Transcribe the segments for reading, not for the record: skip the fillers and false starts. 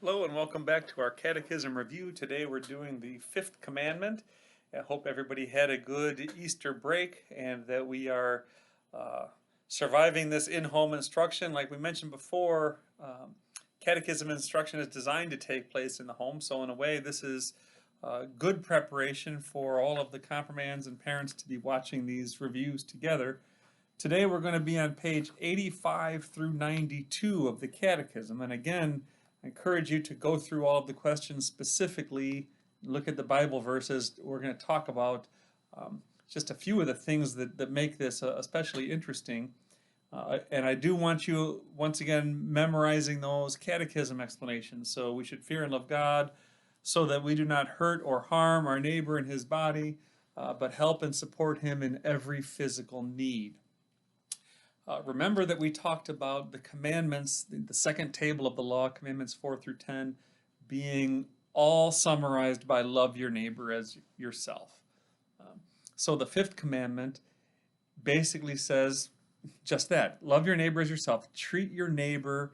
Hello and welcome back to our Catechism Review. Today we're doing the fifth commandment. I hope everybody had a good Easter break and that we are surviving this in-home instruction. Like we mentioned before, catechism instruction is designed to take place in the home, so in a way this is good preparation for all of the confirmands and parents to be watching these reviews together. Today we're going to be on page 85 through 92 of the Catechism, and again, I encourage you to go through all of the questions specifically, look at the Bible verses. We're going to talk about just a few of the things that make this especially interesting. And I do want you, once again, memorizing those catechism explanations. So we should fear and love God so that we do not hurt or harm our neighbor in his body, but help and support him in every physical need. Remember that we talked about the commandments, the second table of the law, commandments 4 through 10, being all summarized by love your neighbor as yourself. So the fifth commandment basically says just that. Love your neighbor as yourself. Treat your neighbor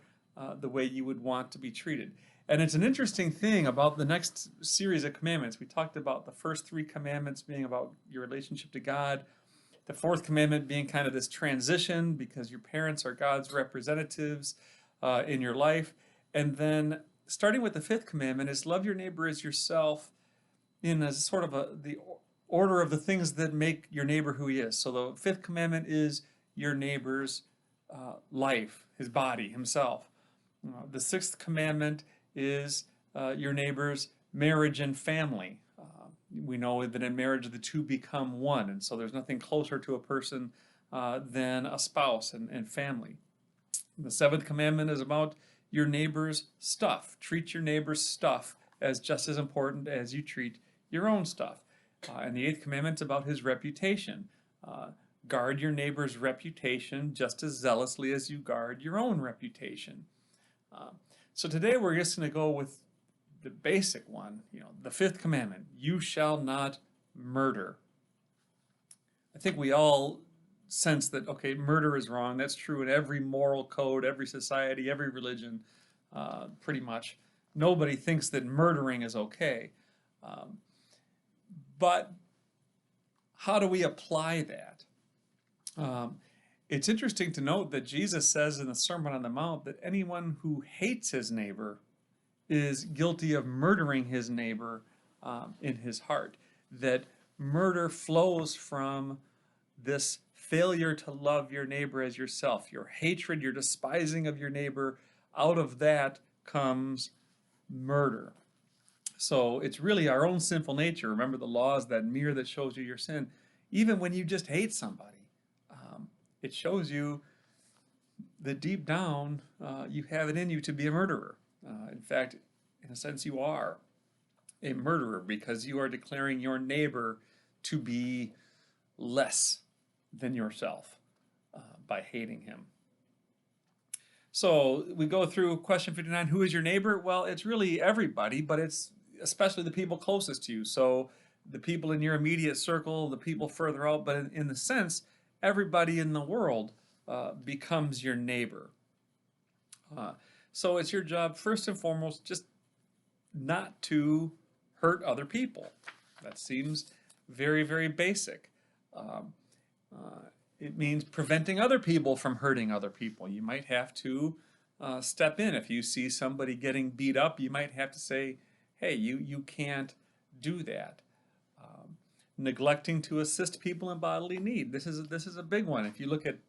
the way you would want to be treated. And it's an interesting thing about the next series of commandments. We talked about the first three commandments being about your relationship to God. The fourth commandment being kind of this transition because your parents are God's representatives in your life. And then starting with the fifth commandment is love your neighbor as yourself in a sort of the order of the things that make your neighbor who he is. So the fifth commandment is your neighbor's life, his body, himself. The sixth commandment is your neighbor's marriage and family. We know that in marriage the two become one, and so there's nothing closer to a person than a spouse and family. The seventh commandment is about your neighbor's stuff. Treat your neighbor's stuff as just as important as you treat your own stuff. And the eighth commandment is about his reputation. Guard your neighbor's reputation just as zealously as you guard your own reputation. So today we're just going to go with the basic one, the fifth commandment, you shall not murder. I think we all sense that, okay, murder is wrong. That's true in every moral code, every society, every religion, pretty much. Nobody thinks that murdering is okay. But how do we apply that? It's interesting to note that Jesus says in the Sermon on the Mount that anyone who hates his neighbor is guilty of murdering his neighbor in his heart. That murder flows from this failure to love your neighbor as yourself. Your hatred, your despising of your neighbor, out of that comes murder. So it's really our own sinful nature. Remember the law is that mirror that shows you your sin. Even when you just hate somebody, it shows you that deep down you have it in you to be a murderer. In fact, in a sense, you are a murderer because you are declaring your neighbor to be less than yourself by hating him. So we go through question 59, who is your neighbor? Well, it's really everybody, but it's especially the people closest to you. So the people in your immediate circle, the people further out, but in the sense, everybody in the world becomes your neighbor. So it's your job, first and foremost, just not to hurt other people. That seems very, very basic. It means preventing other people from hurting other people. You might have to step in. If you see somebody getting beat up, you might have to say, hey, you can't do that. Neglecting to assist people in bodily need. This is a big one. If you look at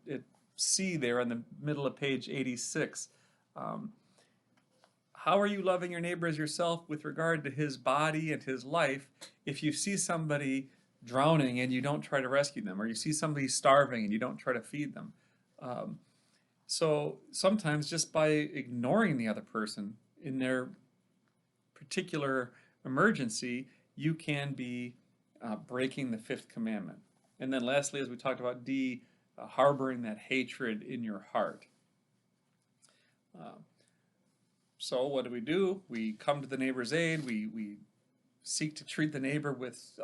C there in the middle of page 86, how are you loving your neighbor as yourself with regard to his body and his life if you see somebody drowning and you don't try to rescue them, or you see somebody starving and you don't try to feed them? So sometimes just by ignoring the other person in their particular emergency, you can be breaking the fifth commandment. And then lastly, as we talked about D, harboring that hatred in your heart. So what do? We come to the neighbor's aid. We seek to treat the neighbor with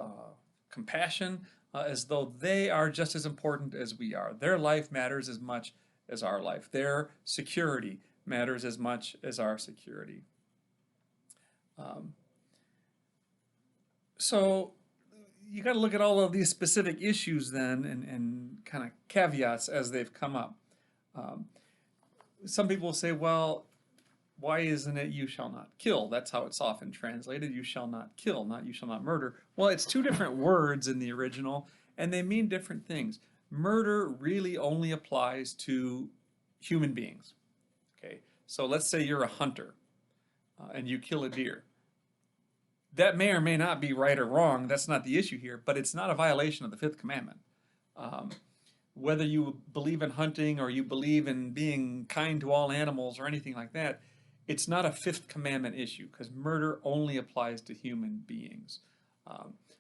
compassion as though they are just as important as we are. Their life matters as much as our life. Their security matters as much as our security. Um, so you got to look at all of these specific issues then and kind of caveats as they've come up. Um, some people say, well, why isn't it you shall not kill? That's how it's often translated. You shall not kill, not you shall not murder. Well, it's two different words in the original, and they mean different things. Murder really only applies to human beings. Okay, so let's say you're a hunter and you kill a deer. That may or may not be right or wrong. That's not the issue here, but it's not a violation of the fifth commandment. Um, whether you believe in hunting or you believe in being kind to all animals or anything like that, it's not a fifth commandment issue because murder only applies to human beings.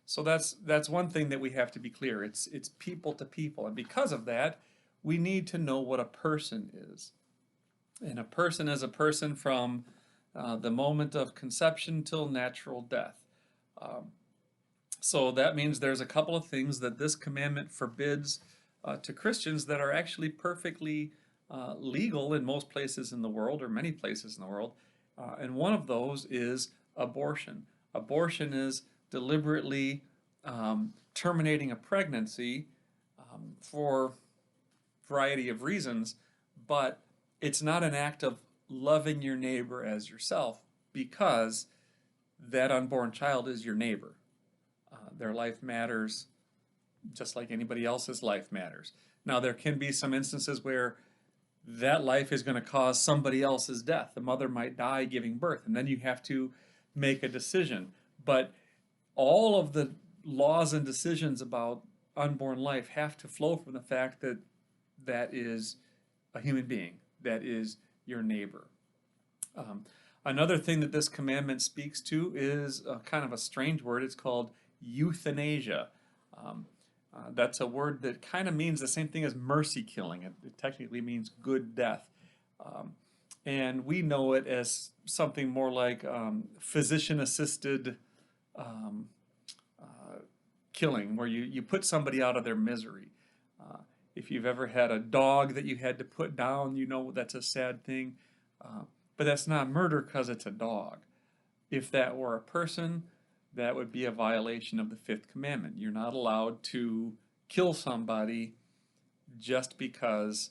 So that's one thing that we have to be clear. It's people to people, and because of that, we need to know what a person is. And a person is a person from the moment of conception till natural death. So that means there's a couple of things that this commandment forbids to Christians that are actually perfectly legal in most places in the world, or many places in the world. And one of those is abortion. Abortion is deliberately terminating a pregnancy for a variety of reasons, but it's not an act of loving your neighbor as yourself, because that unborn child is your neighbor. Their life matters just like anybody else's life matters. Now, there can be some instances where that life is going to cause somebody else's death. The mother might die giving birth, and then you have to make a decision. But all of the laws and decisions about unborn life have to flow from the fact that that is a human being, that is your neighbor. Another thing that this commandment speaks to is kind of a strange word. It's called euthanasia. That's a word that kind of means the same thing as mercy killing. It technically means good death. And we know it as something more like physician-assisted killing, where you put somebody out of their misery. If you've ever had a dog that you had to put down, you know that's a sad thing. But that's not murder because it's a dog. If that were a person, that would be a violation of the fifth commandment. You're not allowed to kill somebody just because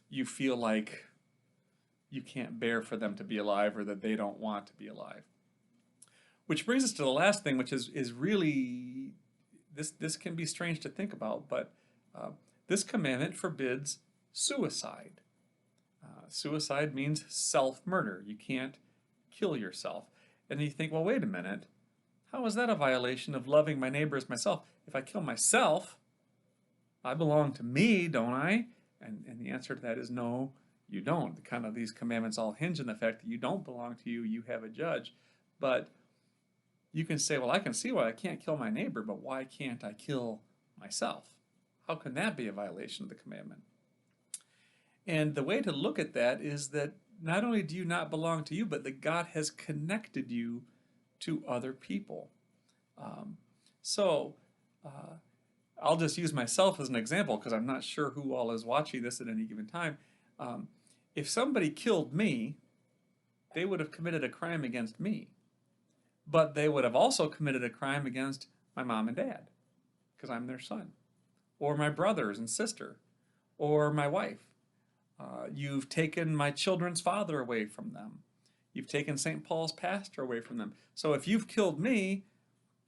you feel like you can't bear for them to be alive or that they don't want to be alive. Which brings us to the last thing, which is really, this can be strange to think about, but this commandment forbids suicide. Suicide means self-murder. You can't kill yourself. And you think, well, wait a minute. How is that a violation of loving my neighbor as myself? If I kill myself, I belong to me, don't I? And the answer to that is no, you don't. These commandments all hinge on the fact that you don't belong to you, you have a judge. But you can say, well, I can see why I can't kill my neighbor, but why can't I kill myself? How can that be a violation of the commandment? And the way to look at that is that not only do you not belong to you, but that God has connected you to other people. I'll just use myself as an example because I'm not sure who all is watching this at any given time. If somebody killed me, they would have committed a crime against me. But they would have also committed a crime against my mom and dad because I'm their son, or my brothers and sister, or my wife. You've taken my children's father away from them. You've taken St. Paul's pastor away from them. So if you've killed me,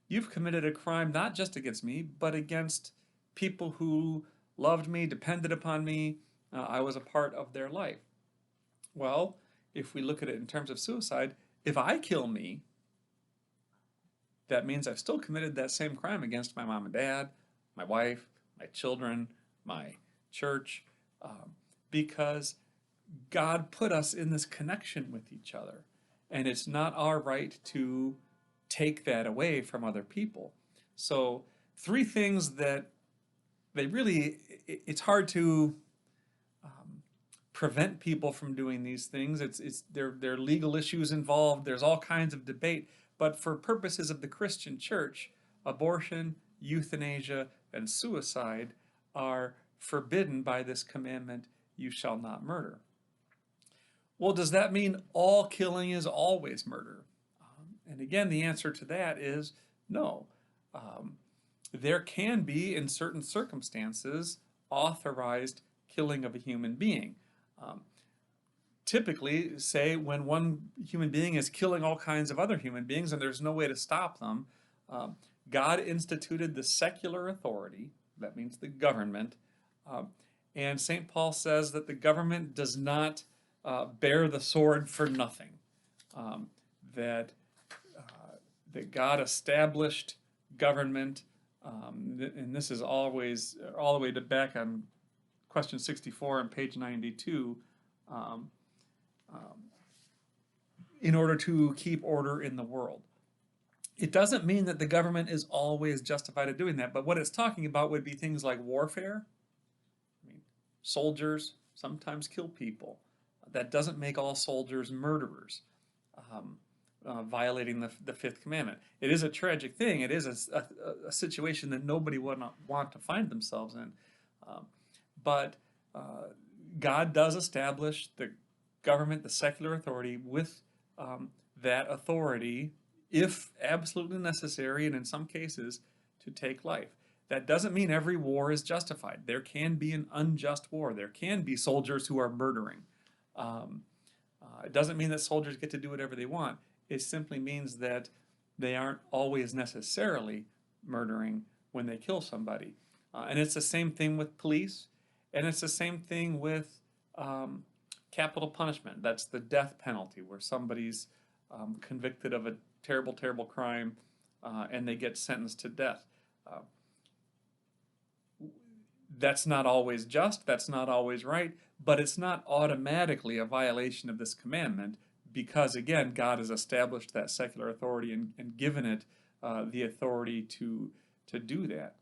you've committed a crime not just against me, but against people who loved me, depended upon me. I was a part of their life. Well, if we look at it in terms of suicide, if I kill me, that means I've still committed that same crime against my mom and dad, my wife, my children, my church, because God put us in this connection with each other. And it's not our right to take that away from other people. So three things that it's hard to prevent people from doing these things. There are legal issues involved. There's all kinds of debate. But for purposes of the Christian church, abortion, euthanasia, and suicide are forbidden by this commandment, you shall not murder. Well, does that mean all killing is always murder? And again, the answer to that is no. There can be, in certain circumstances, authorized killing of a human being. Um, Typically, say, when one human being is killing all kinds of other human beings and there's no way to stop them, God instituted the secular authority, that means the government, um, and St. Paul says that the government does not bear the sword for nothing. Um, that that God established government, and this is always all the way to back on question 64 on page 92, um, in order to keep order in the world. It doesn't mean that the government is always justified in doing that, but what it's talking about would be things like warfare. I mean, soldiers sometimes kill people. That doesn't make all soldiers murderers. Violating the fifth commandment. It is a tragic thing. It is a situation that nobody would not want to find themselves in. But God does establish the government, the secular authority, with that authority, if absolutely necessary, and in some cases, to take life. That doesn't mean every war is justified. There can be an unjust war. There can be soldiers who are murdering. It doesn't mean that soldiers get to do whatever they want. It simply means that they aren't always necessarily murdering when they kill somebody. And it's the same thing with police, and it's the same thing with capital punishment. That's the death penalty, where somebody's convicted of a terrible, terrible crime and they get sentenced to death. That's not always just, that's not always right, but it's not automatically a violation of this commandment, because again, God has established that secular authority and given it the authority to do that.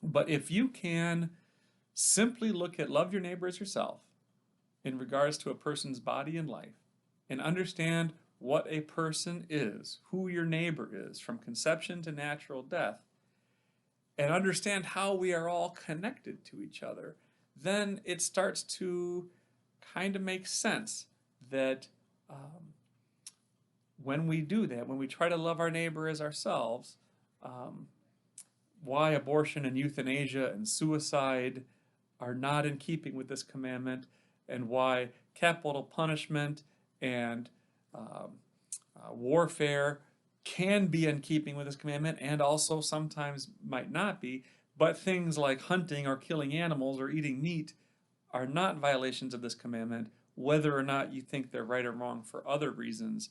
But if you can simply look at love your neighbor as yourself in regards to a person's body and life, and understand what a person is, who your neighbor is, from conception to natural death, and understand how we are all connected to each other, then it starts to kind of make sense that when we do that, when we try to love our neighbor as ourselves, why abortion and euthanasia and suicide are not in keeping with this commandment, and why capital punishment and warfare can be in keeping with this commandment and also sometimes might not be, but things like hunting or killing animals or eating meat are not violations of this commandment, whether or not you think they're right or wrong for other reasons.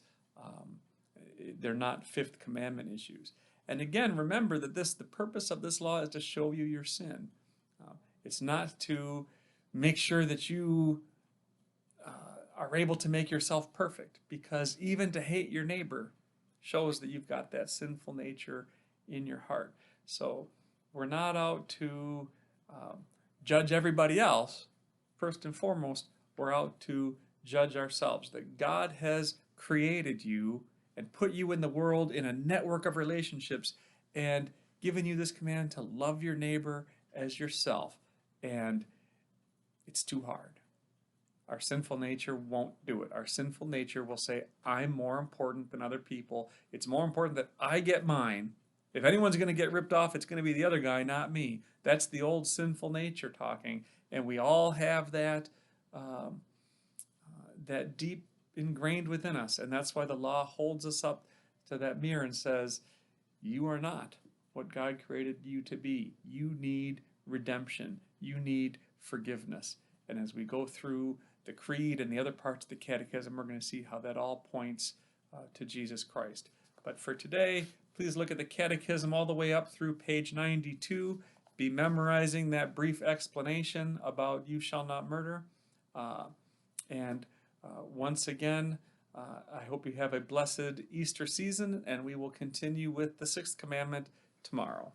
They're not fifth commandment issues. And again, remember that the purpose of this law is to show you your sin. It's not to make sure that you are able to make yourself perfect, because even to hate your neighbor shows that you've got that sinful nature in your heart. So we're not out to judge everybody else. First and foremost, we're out to judge ourselves, that God has created you and put you in the world in a network of relationships and given you this command to love your neighbor as yourself. And it's too hard. Our sinful nature won't do it. Our sinful nature will say, I'm more important than other people. It's more important that I get mine. If anyone's going to get ripped off, it's going to be the other guy, not me. That's the old sinful nature talking. And we all have that, that deep ingrained within us. And that's why the law holds us up to that mirror and says, you are not what God created you to be. You need redemption. You need forgiveness. And as we go through the creed and the other parts of the catechism, we're going to see how that all points to Jesus Christ. But for today, please look at the catechism all the way up through page 92. Be memorizing that brief explanation about you shall not murder. Once again, I hope you have a blessed Easter season, and we will continue with the sixth commandment tomorrow.